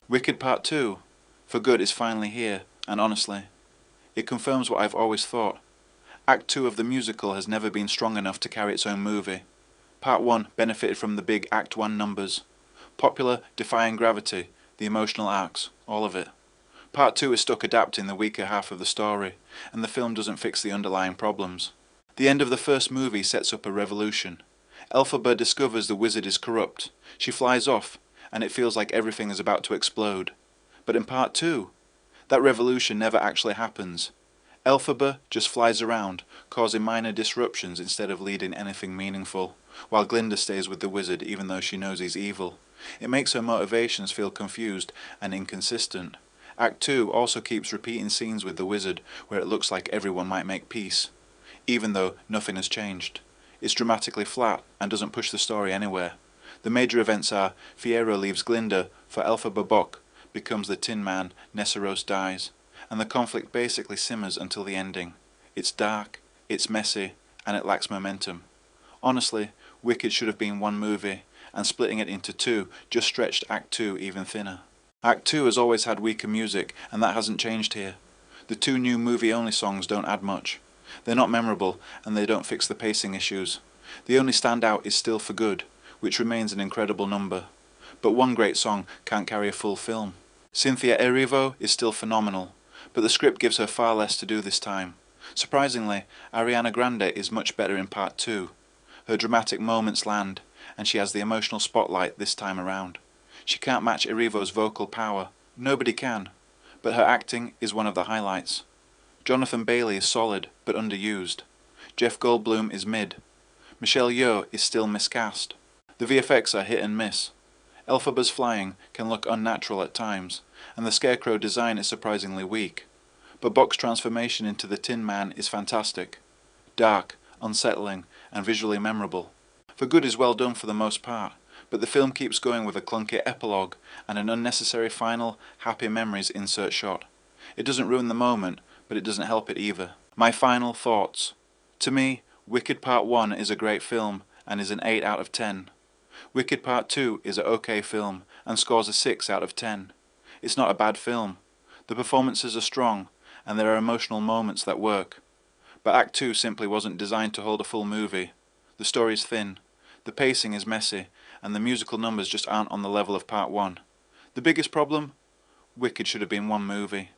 Wicked Part 2, For Good, is finally here, and honestly, it confirms what I've always thought. Act 2 of the musical has never been strong enough to carry its own movie. Part 1 benefited from the big Act 1 numbers. Popular, defying gravity, the emotional arcs, all of it. Part 2 is stuck adapting the weaker half of the story, and the film doesn't fix the underlying problems. The end of the first movie sets up a revolution. Elphaba discovers the wizard is corrupt. She flies off, and it feels like everything is about to explode. But in Part 2, that revolution never actually happens. Elphaba just flies around, causing minor disruptions instead of leading anything meaningful, while Glinda stays with the wizard even though she knows he's evil. It makes her motivations feel confused and inconsistent. Act 2 also keeps repeating scenes with the wizard where it looks like everyone might make peace, even though nothing has changed. It's dramatically flat and doesn't push the story anywhere. The major events are Fiyero leaves Glinda for Elphaba Bok, becomes the Tin Man, Nessarose dies, and the conflict basically simmers until the ending. It's dark, it's messy, and it lacks momentum. Honestly, Wicked should have been one movie, and splitting it into two just stretched Act 2 even thinner. Act 2 has always had weaker music, and that hasn't changed here. The two new movie-only songs don't add much. They're not memorable, and they don't fix the pacing issues. The only standout is Still For Good, which remains an incredible number. But one great song can't carry a full film. Cynthia Erivo is still phenomenal, but the script gives her far less to do this time. Surprisingly, Ariana Grande is much better in Part 2. Her dramatic moments land, and she has the emotional spotlight this time around. She can't match Erivo's vocal power. Nobody can. But her acting is one of the highlights. Jonathan Bailey is solid, but underused. Jeff Goldblum is mid. Michelle Yeoh is still miscast. The VFX are hit and miss. Elphaba's flying can look unnatural at times, and the Scarecrow design is surprisingly weak. But Bok's transformation into the Tin Man is fantastic. Dark, unsettling, and visually memorable. For Good is well done for the most part, but the film keeps going with a clunky epilogue and an unnecessary final happy memories insert shot. It doesn't ruin the moment, but it doesn't help it either. My final thoughts. To me, Wicked Part 1 is a great film and is an 8 out of 10. Wicked Part 2 is an okay film and scores a 6 out of 10. It's not a bad film. The performances are strong, and there are emotional moments that work. But Act 2 simply wasn't designed to hold a full movie. The story is thin, the pacing is messy, and the musical numbers just aren't on the level of Part 1. The biggest problem? Wicked should have been one movie.